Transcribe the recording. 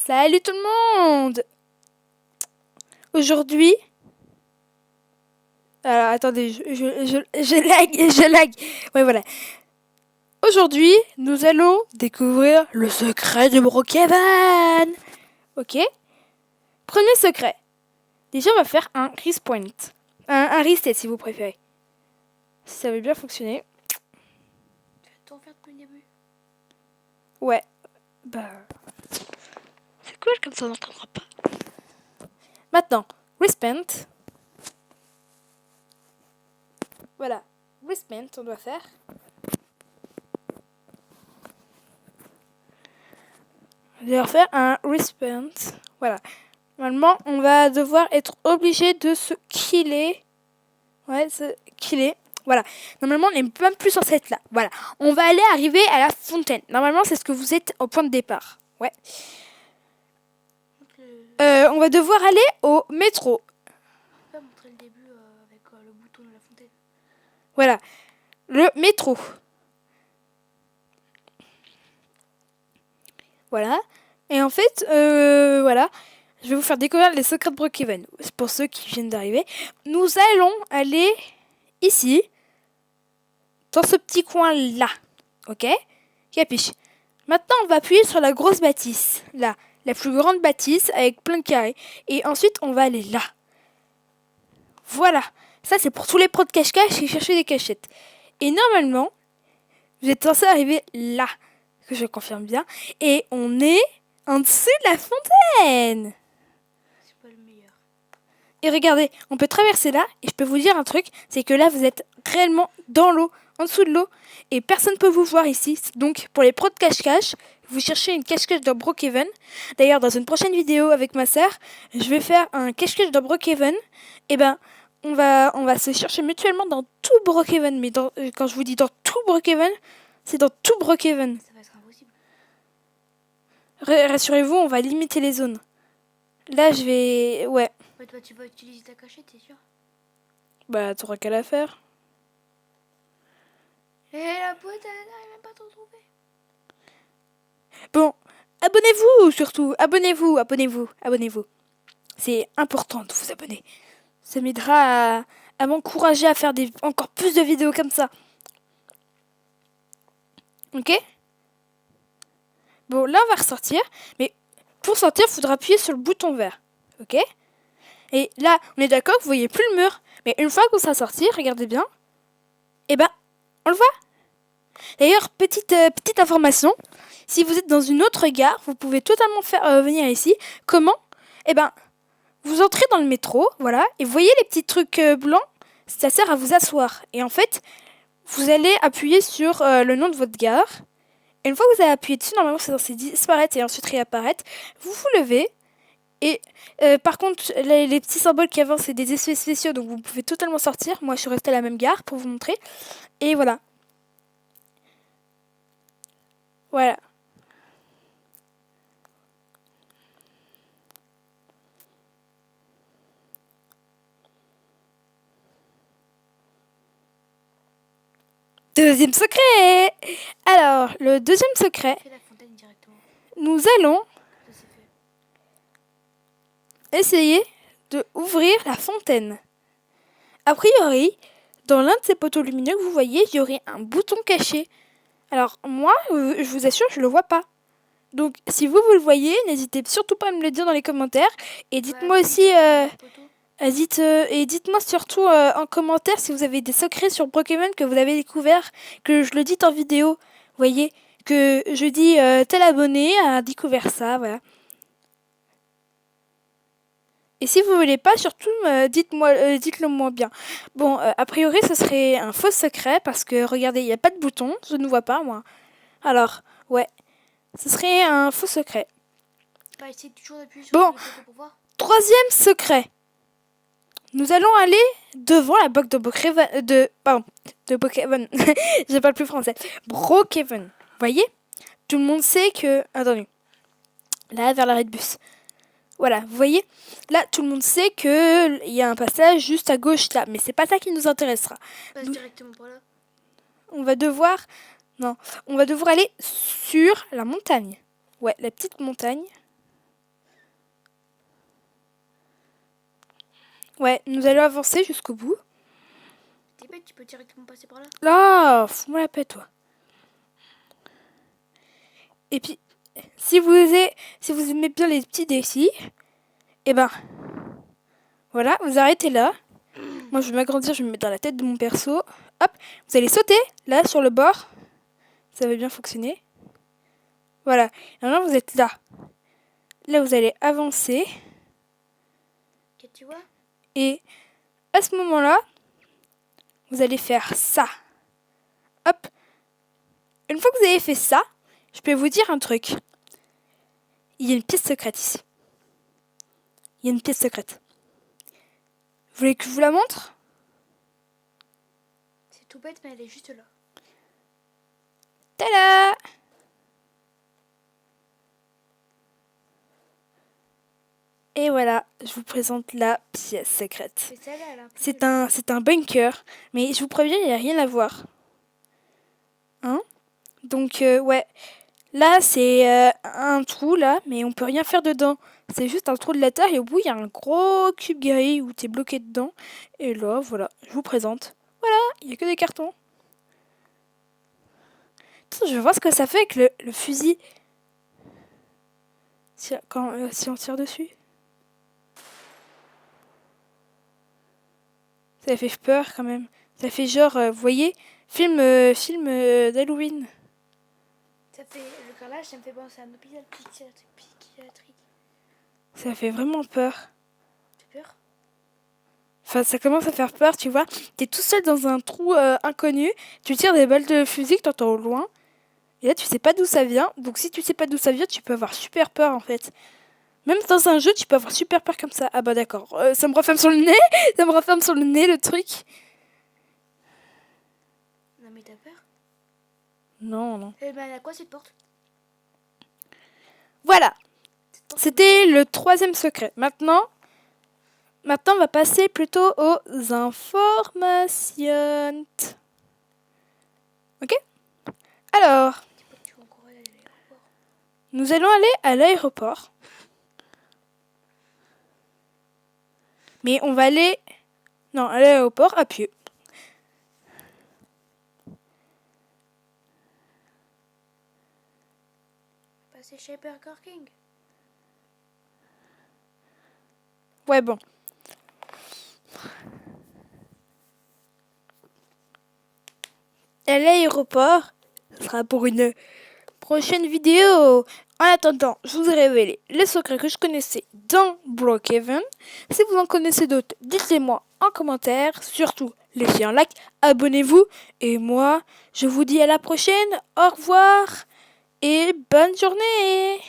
Salut tout le monde! Aujourd'hui... Alors attendez, je lag. Ouais voilà. Aujourd'hui, nous allons découvrir le secret de Brookhaven. Ok? Premier secret. Déjà on va faire un respawn. Un reset si vous préférez. Si ça veut bien fonctionner. Tu vas tout refaire depuis le début. Ouais. Bah... C'est cool comme ça on n'entendra pas. Maintenant, respawn. Voilà. Respawn, on doit faire. Je vais refaire un respawn. Voilà. Normalement, on va devoir être obligé de se killer. Ouais, se killer. Voilà. Normalement, on n'est même plus censé être là. Voilà. On va aller arriver à la fontaine. Normalement, c'est ce que vous êtes au point de départ. Ouais. On va devoir aller au métro. Tu peux pas montrer le début avec le bouton de la fontaine. Voilà. Le métro. Voilà. Et en fait, voilà. Je vais vous faire découvrir les secrets de Brookhaven. Pour ceux qui viennent d'arriver. Nous allons aller ici. Dans ce petit coin-là. Ok? Qui affiche. Maintenant, on va appuyer sur la grosse bâtisse. Là. La plus grande bâtisse avec plein de carrés. Et ensuite, on va aller là. Voilà. Ça, c'est pour tous les pros de cache-cache qui cherchaient des cachettes. Et normalement, vous êtes censé arriver là. Que je confirme bien. Et on est en dessous de la fontaine. C'est pas le meilleur. Et regardez, on peut traverser là. Et je peux vous dire un truc. C'est que là, vous êtes réellement dans l'eau. En dessous de l'eau. Et personne ne peut vous voir ici. Donc, pour les pros de cache-cache, vous cherchez une cache-cache dans Brookhaven. D'ailleurs, dans une prochaine vidéo avec ma sœur, je vais faire un cache-cache dans Brookhaven. Et ben, on va se chercher mutuellement dans tout Brookhaven. Mais quand je vous dis dans tout Brookhaven, c'est dans tout Brookhaven. Ça va être impossible. Rassurez-vous, on va limiter les zones. Là, je vais... Ouais. Ouais, toi, tu vas utiliser ta cachette, c'est sûr. Bah, t'auras qu'à la faire. Et la pote, elle n'arrive même pas à te retrouver. Bon, abonnez-vous surtout. Abonnez-vous. C'est important de vous abonner. Ça m'aidera à m'encourager à faire encore plus de vidéos comme ça. Ok? Bon, là, on va ressortir. Mais pour sortir, il faudra appuyer sur le bouton vert. Ok? Et là, on est d'accord que vous voyez plus le mur. Mais une fois qu'on sera sorti, regardez bien. Eh ben, on le voit. D'ailleurs, petite information. Si vous êtes dans une autre gare, vous pouvez totalement faire venir ici. Comment? Eh ben, vous entrez dans le métro, voilà, et vous voyez les petits trucs blancs, ça sert à vous asseoir. Et en fait, vous allez appuyer sur le nom de votre gare. Et une fois que vous avez appuyé dessus, normalement c'est censé disparaître et ensuite réapparaître. Vous vous levez. Et par contre, les petits symboles qui avancent, c'est des effets spéciaux, donc vous pouvez totalement sortir. Moi, je suis restée à la même gare pour vous montrer. Et voilà. Voilà. Deuxième secret. Alors, le deuxième secret, Fais la fontaine directement. nous allons Ça, c'est fait. essayer de ouvrir la fontaine. A priori, dans l'un de ces poteaux lumineux que vous voyez, il y aurait un bouton caché. Alors moi, je vous assure, je le vois pas. Donc si vous le voyez, n'hésitez surtout pas à me le dire dans les commentaires. Et dites-moi aussi, dites-moi surtout en commentaire si vous avez des secrets sur Brookhaven que vous avez découvert, que je le dis en vidéo. Vous voyez, que je dis tel abonné a découvert ça, voilà. Et si vous voulez pas, surtout, dites-le moi bien. Bon, a priori, ce serait un faux secret parce que, regardez, il n'y a pas de bouton. Je ne vois pas, moi. Alors, ouais, ce serait un faux secret. Bah, essayer toujours d'appuyer sur Bon, le bouton pour voir. troisième secret. Nous allons aller devant la box de Brookhaven. De Brookhaven. Je parle plus français. Brookhaven. Vous voyez? Tout le monde sait que... Attendez. Là, vers l'arrêt de bus. Voilà, vous voyez, là tout le monde sait qu'il y a un passage juste à gauche là, mais c'est pas ça qui nous intéressera. Passe directement par là. On va devoir aller sur la montagne. Ouais, la petite montagne. Ouais, nous allons avancer jusqu'au bout. T'es bête, tu peux directement passer par là. Là, fous-moi la paix, toi. Et puis, si vous aimez bien les petits défis, eh ben, voilà, vous arrêtez là. Moi, je vais m'agrandir, je vais me mettre dans la tête de mon perso. Hop, vous allez sauter, là, sur le bord. Ça va bien fonctionner. Voilà, et maintenant, vous êtes là. Là, vous allez avancer. Ok, tu vois? Et à ce moment-là, vous allez faire ça. Hop. Une fois que vous avez fait ça, je peux vous dire un truc. Il y a une pièce secrète ici. Il y a une pièce secrète. Vous voulez que je vous la montre? C'est tout bête, mais elle est juste là. Tada! Et voilà, je vous présente la pièce secrète. Mais celle-là, elle a un peu C'est un bunker, mais je vous préviens, il n'y a rien à voir. Hein? Donc, ouais. Là, c'est un trou, là, mais on peut rien faire dedans. C'est juste un trou de la terre et au bout, il y a un gros cube gris où tu es bloqué dedans. Et là, voilà, je vous présente. Voilà, il n'y a que des cartons. Attends, je vais voir ce que ça fait avec le fusil. Si on tire dessus. Ça fait peur quand même. Ça fait genre, vous voyez, film d'Halloween. Ça fait le carrelage, ça me fait penser à un hôpital psychiatrique. Ça fait vraiment peur. T'as peur? Enfin, ça commence à faire peur, tu vois. T'es tout seul dans un trou inconnu. Tu tires des balles de fusil que t'entends au loin. Et là, tu sais pas d'où ça vient. Donc, si tu sais pas d'où ça vient, tu peux avoir super peur en fait. Même dans un jeu, tu peux avoir super peur comme ça. Ah bah d'accord. Ça me referme sur le nez. Ça me referme sur le nez le truc. Non, mais t'as peur? Non, non. Eh ben, elle a quoi cette porte? Voilà. C'était le 3e secret. Maintenant, on va passer plutôt aux informations. Ok? Alors, Dis pas que tu vas encore aller à l'aéroport. nous allons aller à l'aéroport. Mais on va aller... Non, à l'aéroport à pied. Passer chez Burger King. Ouais, bon. À l'aéroport, ce sera pour une prochaine vidéo. En attendant, je vous ai révélé les secrets que je connaissais dans Brookhaven. Si vous en connaissez d'autres, dites-les moi en commentaire. Surtout, laissez un like, abonnez-vous. Et moi, je vous dis à la prochaine. Au revoir et bonne journée.